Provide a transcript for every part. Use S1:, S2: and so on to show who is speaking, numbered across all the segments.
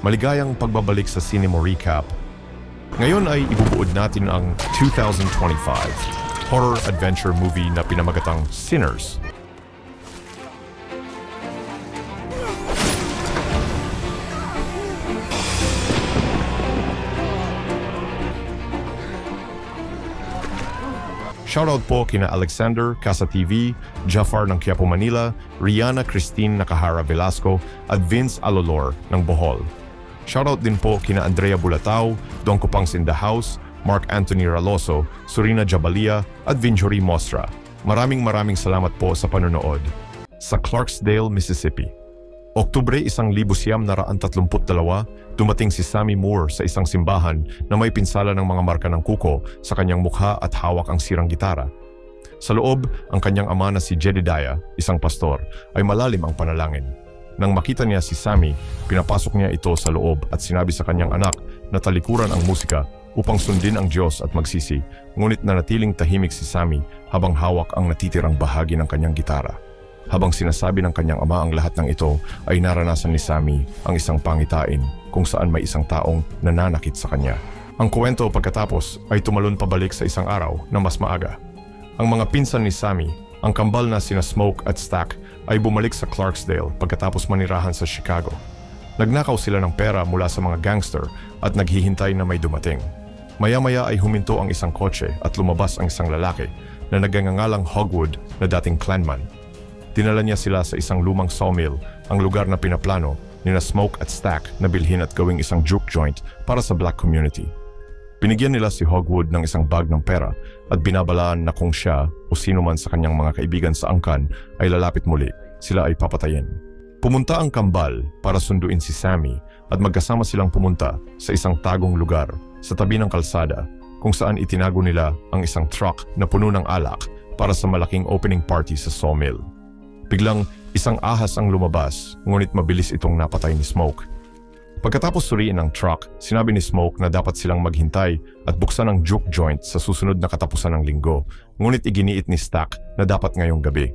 S1: Maligayang pagbabalik sa Cinema Recap. Ngayon ay ibubuod natin ang 2025 horror adventure movie na pinamagatang Sinners. Shoutout po kina Alexander Casa TV, Jafar ng Quiapo, Manila, Rihanna Christine Nakahara Velasco at Vince Alolor ng Bohol. Shoutout din po kina Andrea Bulatao, Don Cupangs in the House, Mark Anthony Raloso, Surina Jabalia at Vinjory Mostra. Maraming salamat po sa panonood. Sa Clarksdale, Mississippi. Oktubre 1932, dumating si Sammy Moore sa isang simbahan na may pinsala ng mga marka ng kuko sa kanyang mukha at hawak ang sirang gitara. Sa loob, ang kanyang ama na si Jedediah, isang pastor, ay malalim ang panalangin. Nang makita niya si Sammy, pinapasok niya ito sa loob at sinabi sa kanyang anak na talikuran ang musika upang sundin ang Diyos at magsisi, ngunit nanatiling tahimik si Sammy habang hawak ang natitirang bahagi ng kanyang gitara. Habang sinasabi ng kanyang ama ang lahat ng ito, ay naranasan ni Sammy ang isang pangitain kung saan may isang taong nananakit sa kanya. Ang kwento pagkatapos ay tumalon pabalik sa isang araw na mas maaga. Ang mga pinsan ni Sammy, ang kambal na sina Smoke at Stack, ay bumalik sa Clarksdale pagkatapos manirahan sa Chicago. Nagnakaw sila ng pera mula sa mga gangster at naghihintay na may dumating. Maya-maya ay huminto ang isang kotse at lumabas ang isang lalaki na nagngangalang Hogwood na dating Klanman. Dinala niya sila sa isang lumang sawmill, ang lugar na pinaplano nina Smoke at Stack na bilhin at gawing isang juke joint para sa black community. Binigyan nila si Hogwood ng isang bag ng pera at binabalaan na kung siya o sino man sa kanyang mga kaibigan sa angkan ay lalapit muli, sila ay papatayin. Pumunta ang kambal para sunduin si Sammy at magkasama silang pumunta sa isang tagong lugar sa tabi ng kalsada kung saan itinago nila ang isang truck na puno ng alak para sa malaking opening party sa sawmill. Biglang isang ahas ang lumabas, ngunit mabilis itong napatay ni Smoke. Pagkatapos suriin ang truck, sinabi ni Smoke na dapat silang maghintay at buksan ang juke joint sa susunod na katapusan ng linggo, ngunit iginiit ni Stack na dapat ngayong gabi.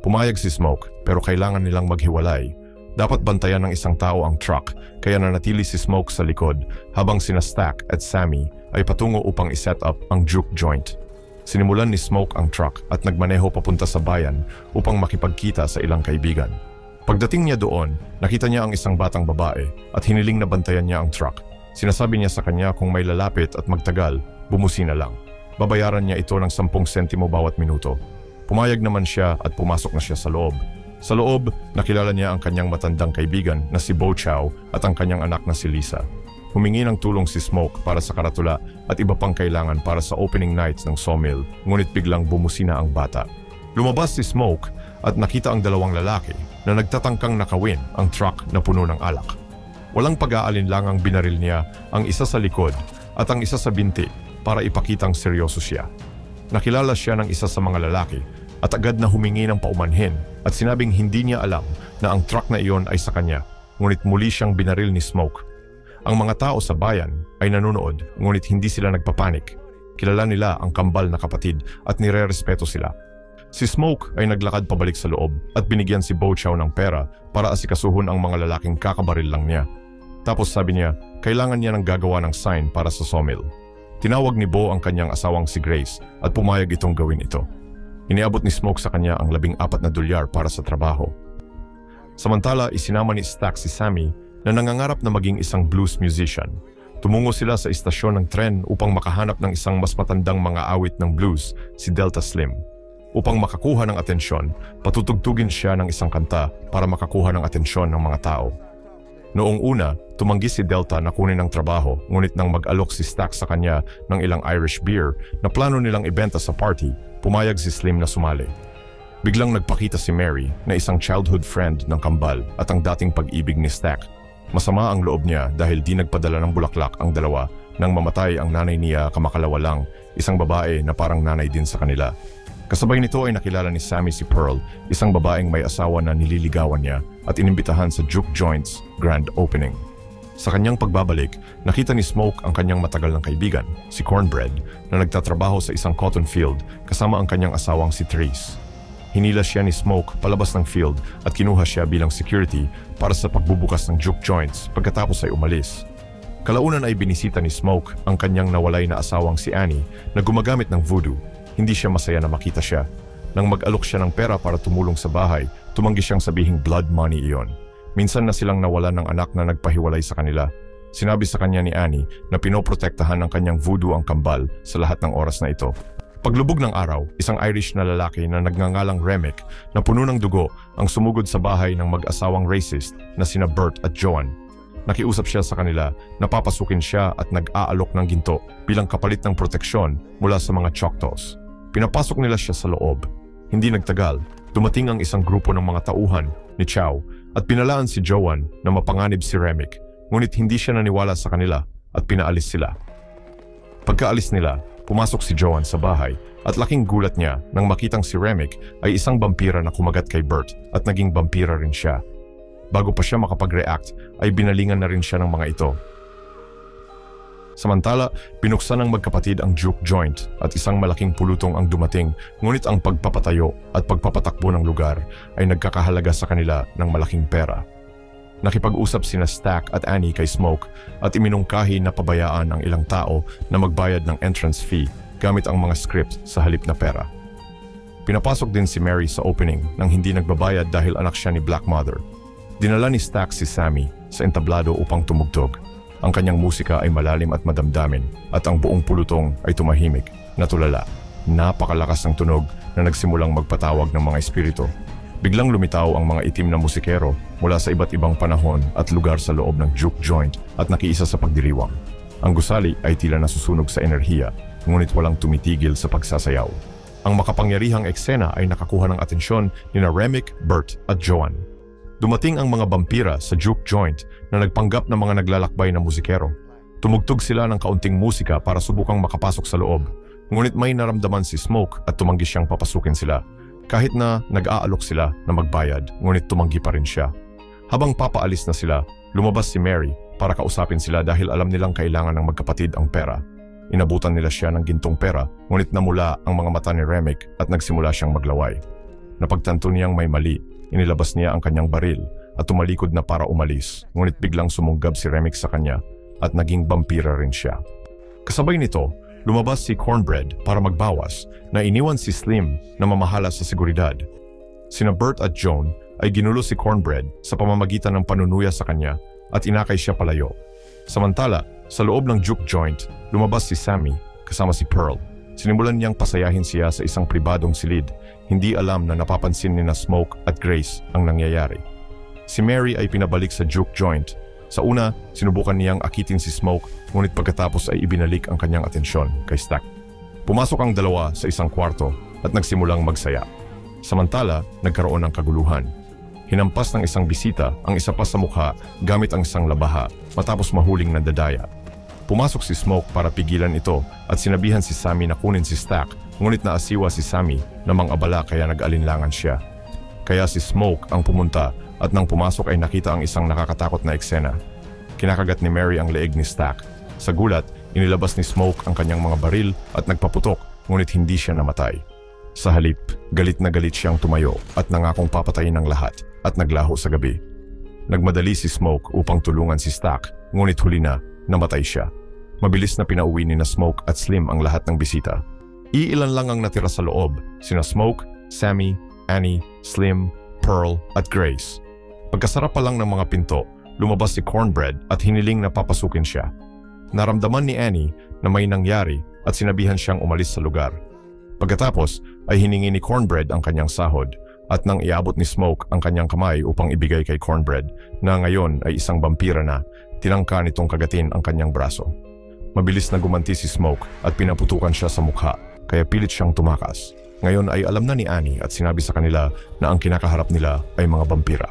S1: Pumayag si Smoke pero kailangan nilang maghiwalay. Dapat bantayan ng isang tao ang truck, kaya nanatili si Smoke sa likod habang sina Stack at Sammy ay patungo upang iset up ang juke joint. Sinimulan ni Smoke ang truck at nagmaneho papunta sa bayan upang makipagkita sa ilang kaibigan. Pagdating niya doon, nakita niya ang isang batang babae at hiniling na bantayan niya ang truck. Sinasabi niya sa kanya kung may lalapit at magtagal, bumusina lang. Babayaran niya ito ng 10 sentimo bawat minuto. Pumayag naman siya at pumasok na siya sa loob. Sa loob, nakilala niya ang kanyang matandang kaibigan na si Bo Chow at ang kanyang anak na si Lisa. Humingi ng tulong si Smoke para sa karatula at iba pang kailangan para sa opening nights ng sawmill, ngunit biglang bumusina ang bata. Lumabas si Smoke at nakita ang dalawang lalaki na nagtatangkang nakawin ang truck na puno ng alak. Walang pag-aalinlangang binaril niya ang isa sa likod at ang isa sa binti para ipakitang seryoso siya. Nakilala siya ng isa sa mga lalaki at agad na humingi ng paumanhin at sinabing hindi niya alam na ang truck na iyon ay sa kanya, ngunit muli siyang binaril ni Smoke. Ang mga tao sa bayan ay nanonood, ngunit hindi sila nagpapanik. Kilala nila ang kambal na kapatid at nire-respeto sila. Si Smoke ay naglakad pabalik sa loob at binigyan si Bo Chow ng pera para asikasuhun ang mga lalaking kakabaril lang niya. Tapos sabi niya, kailangan niya ng gagawa ng sign para sa sawmill. Tinawag ni Bo ang kanyang asawang si Grace at pumayag itong gawin ito. Iniabot ni Smoke sa kanya ang $14 para sa trabaho. Samantala, isinama ni Stack si Sammy na nangangarap na maging isang blues musician. Tumungo sila sa istasyon ng tren upang makahanap ng isang mas matandang mga awit ng blues, si Delta Slim. Upang makakuha ng atensyon, patutugtugin siya ng isang kanta para makakuha ng atensyon ng mga tao. Noong una, tumanggi si Delta na kunin ang trabaho, ngunit nang mag-alok si Stack sa kanya ng ilang Irish beer na plano nilang ibenta sa party, pumayag si Slim na sumali. Biglang nagpakita si Mary na isang childhood friend ng kambal at ang dating pag-ibig ni Stack. Masama ang loob niya dahil di nagpadala ng bulaklak ang dalawa nang mamatay ang nanay niya kamakalawa lang, isang babae na parang nanay din sa kanila. Kasabay nito ay nakilala ni Sammy si Pearl, isang babaeng may asawa na nililigawan niya at inimbitahan sa Juke Joint's grand opening. Sa kanyang pagbabalik, nakita ni Smoke ang kanyang matagal ng kaibigan, si Cornbread, na nagtatrabaho sa isang cotton field kasama ang kanyang asawang si Therese. Hinila siya ni Smoke palabas ng field at kinuha siya bilang security para sa pagbubukas ng juke joints pagkatapos ay umalis. Kalaunan ay binisita ni Smoke ang kanyang nawalay na asawang si Annie na gumagamit ng voodoo. Hindi siya masaya na makita siya. Nang mag-alok siya ng pera para tumulong sa bahay, tumanggi siyang sabihing blood money iyon. Minsan na silang nawalan ng anak na nagpahiwalay sa kanila. Sinabi sa kanya ni Annie na pinoprotektahan ng kanyang voodoo ang kambal sa lahat ng oras na ito. Paglubog ng araw, isang Irish na lalaki na nagngangalang Remick na puno ng dugo ang sumugod sa bahay ng mag-asawang racist na sina Bert at Joan. Nakiusap siya sa kanila na papasukin siya at nag-aalok ng ginto bilang kapalit ng proteksyon mula sa mga Choctaws. Pinapasok nila siya sa loob. Hindi nagtagal, dumating ang isang grupo ng mga tauhan ni Chow at pinalaan si Joan na mapanganib si Remick, ngunit hindi siya naniwala sa kanila at pinaalis sila. Pagkaalis nila, pumasok si Joan sa bahay at laking gulat niya nang makitang si Remick ay isang vampira na kumagat kay Bert at naging vampira rin siya. Bago pa siya makapag-react ay binalingan na rin siya ng mga ito. Samantala, binuksan ng magkapatid ang juke joint at isang malaking pulutong ang dumating, ngunit ang pagpapatayo at pagpapatakbo ng lugar ay nagkakahalaga sa kanila ng malaking pera. Nakipag-usap sina Stack at Annie kay Smoke at iminungkahi na pabayaan ang ilang tao na magbayad ng entrance fee gamit ang mga script sa halip na pera. Pinapasok din si Mary sa opening nang hindi nagbabayad dahil anak siya ni Black Mother. Dinala ni Stack si Sammy sa entablado upang tumugtog. Ang kanyang musika ay malalim at madamdamin at ang buong pulutong ay tumahimik, natulala. Napakalakas ng tunog na nagsimulang magpatawag ng mga espiritu. Biglang lumitaw ang mga itim na musikero mula sa iba't ibang panahon at lugar sa loob ng juke joint at nakiisa sa pagdiriwang. Ang gusali ay tila nasusunog sa enerhiya, ngunit walang tumitigil sa pagsasayaw. Ang makapangyarihang eksena ay nakakuha ng atensyon ni Remick, Bert at Joan. Dumating ang mga vampira sa juke joint na nagpanggap ng mga naglalakbay na musikero. Tumugtog sila ng kaunting musika para subukang makapasok sa loob, ngunit may naramdaman si Smoke at tumanggi siyang papasukin sila. Kahit na nag-aalok sila na magbayad, ngunit tumanggi pa rin siya. Habang papaalis na sila, lumabas si Mary para kausapin sila dahil alam nilang kailangan ng magkapatid ang pera. Inabutan nila siya ng gintong pera, ngunit namula ang mga mata ni Remick at nagsimula siyang maglaway. Napagtanto niyang may mali, inilabas niya ang kanyang baril at tumalikod na para umalis, ngunit biglang sumunggab si Remick sa kanya at naging vampira rin siya. Kasabay nito, lumabas si Cornbread para magbawas na iniwan si Slim na mamahala sa seguridad. Sina Bert at Joan ay ginulo si Cornbread sa pamamagitan ng panunuya sa kanya at inakay siya palayo. Samantala, sa loob ng juke joint, lumabas si Sammy kasama si Pearl. Sinimulan niyang pasayahin siya sa isang pribadong silid, hindi alam na napapansin ni na Smoke at Grace ang nangyayari. Si Mary ay pinabalik sa juke joint. Sa una, sinubukan niyang akitin si Smoke, ngunit pagkatapos ay ibinalik ang kanyang atensyon kay Stack. Pumasok ang dalawa sa isang kwarto at nagsimulang magsaya. Samantala, nagkaroon ng kaguluhan. Hinampas ng isang bisita ang isa pa sa mukha gamit ang isang labaha matapos mahuling nandadaya. Pumasok si Smoke para pigilan ito at sinabihan si Sammy na kunin si Stack, ngunit naasiwa si Sammy na mang-abala kaya nag-alinlangan siya. Kaya si Smoke ang pumunta at nang pumasok ay nakita ang isang nakakatakot na eksena. Kinakagat ni Mary ang leeg ni Stack. Sa gulat, inilabas ni Smoke ang kanyang mga baril at nagpaputok, ngunit hindi siya namatay. Sa halip, galit na galit siyang tumayo at nangakong papatayin ang lahat at naglaho sa gabi. Nagmadali si Smoke upang tulungan si Stack, ngunit huli na, namatay siya. Mabilis na pinauwi ni na Smoke at Slim ang lahat ng bisita. Iilan lang ang natira sa loob, sina Smoke, Sammy, Annie, Slim, Pearl at Grace. Pagkasara pa lang ng mga pinto, lumabas si Cornbread at hiniling na papasukin siya. Naramdaman ni Annie na may nangyari at sinabihan siyang umalis sa lugar. Pagkatapos ay hiningi ni Cornbread ang kanyang sahod at nang iabot ni Smoke ang kanyang kamay upang ibigay kay Cornbread na ngayon ay isang vampira na, tinangka nitong kagatin ang kanyang braso. Mabilis na gumanti si Smoke at pinaputukan siya sa mukha kaya pilit siyang tumakas. Ngayon ay alam na ni Annie at sinabi sa kanila na ang kinakaharap nila ay mga vampira.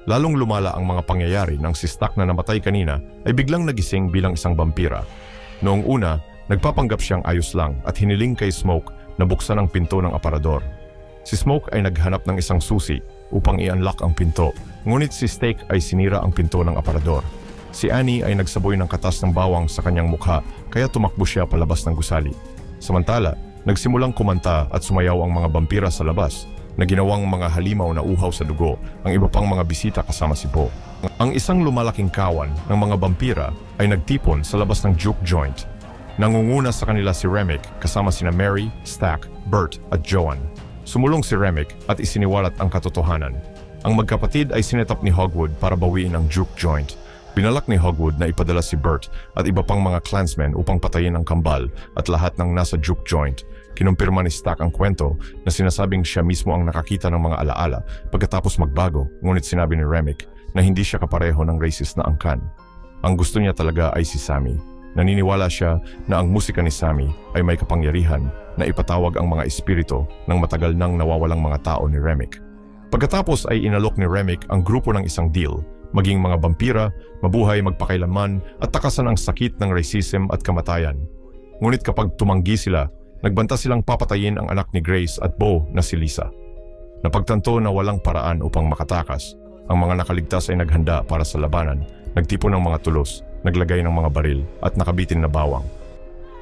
S1: Lalong lumala ang mga pangyayari nang si Stack na namatay kanina ay biglang nagising bilang isang vampira. Noong una, nagpapanggap siyang ayos lang at hiniling kay Smoke na buksan ang pinto ng aparador. Si Smoke ay naghanap ng isang susi upang i-unlock ang pinto, ngunit si Stack ay sinira ang pinto ng aparador. Si Annie ay nagsaboy ng katas ng bawang sa kanyang mukha kaya tumakbo siya palabas ng gusali. Samantala, Nagsimulang kumanta at sumayaw ang mga vampira sa labas na ginawang mga halimaw na uhaw sa dugo ang iba pang mga bisita kasama si Bo. Ang isang lumalaking kawan ng mga vampira ay nagtipon sa labas ng juke joint. Nangunguna sa kanila si Remick kasama sina Mary, Stack, Bert at Joan. Sumulong si Remick at isiniwalat ang katotohanan. Ang magkapatid ay sinetap ni Hogwood para bawiin ang juke joint. Pinalak ni Hogwood na ipadala si Bert at iba pang mga clansmen upang patayin ang kambal at lahat ng nasa juke joint. Kinumpirma ni Stack ang kwento na sinasabing siya mismo ang nakakita ng mga alaala pagkatapos magbago, ngunit sinabi ni Remick na hindi siya kapareho ng racist na angkan. Ang gusto niya talaga ay si Sammy. Naniniwala siya na ang musika ni Sammy ay may kapangyarihan na ipatawag ang mga espiritu ng matagal nang nawawalang mga tao ni Remick. Pagkatapos ay inalok ni Remick ang grupo ng isang deal, maging mga vampira, mabuhay magpakailanman at takasan ang sakit ng racism at kamatayan. Ngunit kapag tumanggi sila, nagbanta silang papatayin ang anak ni Grace at Bo na si Lisa. Napagtanto na walang paraan upang makatakas. Ang mga nakaligtas ay naghanda para sa labanan, nagtipon ng mga tulos, naglagay ng mga baril at nakabitin na bawang.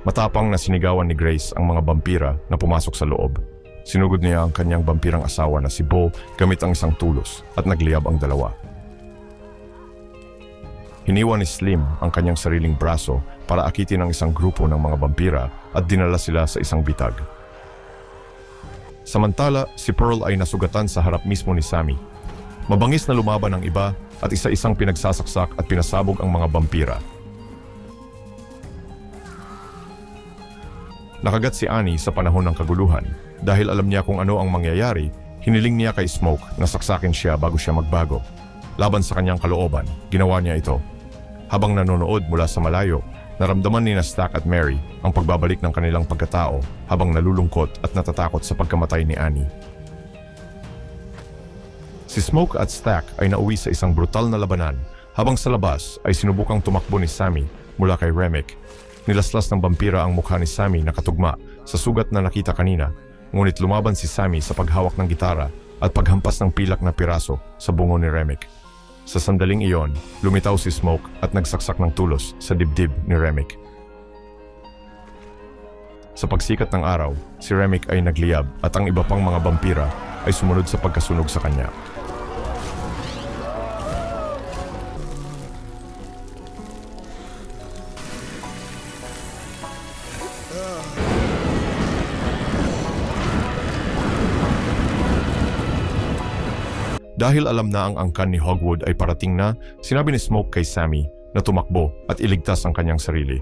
S1: Matapang na sinigawan ni Grace ang mga vampira na pumasok sa loob. Sinugod niya ang kanyang vampirang asawa na si Bo gamit ang isang tulos at nagliyab ang dalawa. Hiniwa ni Slim ang kanyang sariling braso para akitin ang isang grupo ng mga vampira at dinala sila sa isang bitag. Samantala, si Pearl ay nasugatan sa harap mismo ni Sammy. Mabangis na lumaban ang iba at isa-isang pinagsasaksak at pinasabog ang mga vampira. Nakagat si Annie sa panahon ng kaguluhan. Dahil alam niya kung ano ang mangyayari, hiniling niya kay Smoke na saksakin siya bago siya magbago. Laban sa kanyang kalooban, ginawa niya ito. Habang nanonood mula sa malayo, naramdaman ni Stack at Mary ang pagbabalik ng kanilang pagkatao habang nalulungkot at natatakot sa pagkamatay ni Annie. Si Smoke at Stack ay nauwi sa isang brutal na labanan habang sa labas ay sinubukang tumakbo ni Sammy mula kay Remick. Nilaslas ng vampira ang mukha ni Sammy na katugma sa sugat na nakita kanina, ngunit lumaban si Sammy sa paghawak ng gitara at paghampas ng pilak na piraso sa bungo ni Remick. Sa sandaling iyon, lumitaw si Smoke at nagsaksak ng tulos sa dibdib ni Remick. Sa pagsikat ng araw, si Remick ay nagliyab at ang iba pang mga vampira ay sumunod sa pagkasunog sa kanya. Dahil alam na ang angkan ni Hogwood ay parating na, sinabi ni Smoke kay Sammy na tumakbo at iligtas ang kanyang sarili.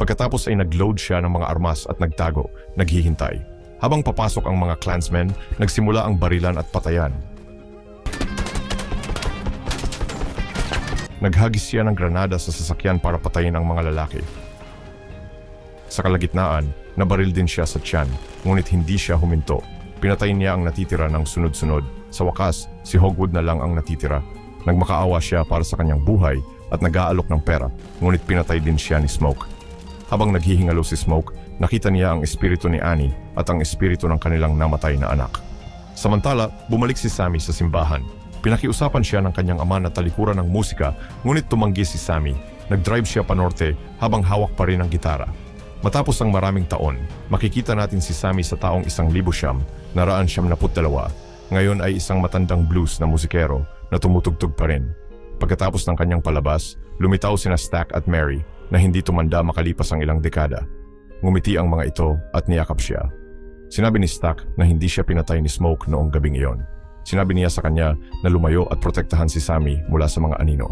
S1: Pagkatapos ay nagload siya ng mga armas at nagtago, naghihintay. Habang papasok ang mga clansmen, nagsimula ang barilan at patayan. Naghagis siya ng granada sa sasakyan para patayin ang mga lalaki. Sa kalagitnaan, nabaril din siya sa tiyan, ngunit hindi siya huminto. Pinatay niya ang natitira ng sunod-sunod. Sa wakas, si Hogwood na lang ang natitira. Nagmakaawa siya para sa kanyang buhay at nag-aalok ng pera, ngunit pinatay din siya ni Smoke. Habang naghihingalo si Smoke, nakita niya ang espiritu ni Annie at ang espiritu ng kanilang namatay na anak. Samantala, bumalik si Sammy sa simbahan. Pinakiusapan siya ng kanyang ama na talikuran ng musika, ngunit tumanggi si Sammy. Nag-drive siya panorte habang hawak pa rin ang gitara. Matapos ang maraming taon, makikita natin si Sammy sa taong 1,972. Ngayon ay isang matandang blues na musikero na tumutugtog pa rin. Pagkatapos ng kanyang palabas, lumitaw sina Stack at Mary na hindi tumanda makalipas ang ilang dekada. Ngumiti ang mga ito at niyakap siya. Sinabi ni Stack na hindi siya pinatay ni Smoke noong gabing iyon. Sinabi niya sa kanya na lumayo at protektahan si Sammy mula sa mga anino.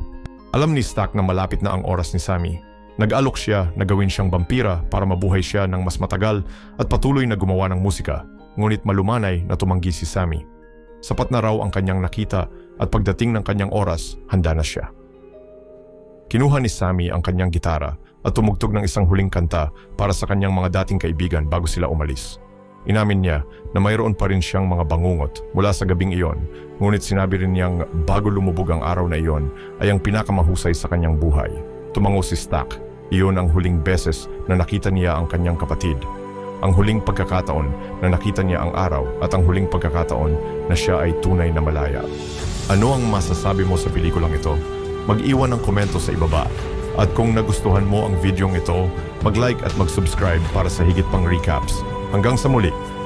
S1: Alam ni Stack na malapit na ang oras ni Sammy. Nag-alok siya na gawin siyang vampira para mabuhay siya ng mas matagal at patuloy na gumawa ng musika. Ngunit malumanay na tumanggi si Sammy. Sapat na raw ang kanyang nakita at pagdating ng kanyang oras, handa na siya. Kinuha ni Sammy ang kanyang gitara at tumugtog ng isang huling kanta para sa kanyang mga dating kaibigan bago sila umalis. Inamin niya na mayroon pa rin siyang mga bangungot mula sa gabing iyon, ngunit sinabi rin niyang bago lumubog ang araw na iyon ay ang pinakamahusay sa kanyang buhay. Tumango si Stack. Iyon ang huling beses na nakita niya ang kanyang kapatid. Ang huling pagkakataon na nakita niya ang araw at ang huling pagkakataon na siya ay tunay na malaya. Ano ang masasabi mo sa pelikulang ito? Mag-iwan ng komento sa ibaba. At kung nagustuhan mo ang videong ito, mag-like at mag-subscribe para sa higit pang recaps. Hanggang sa muli.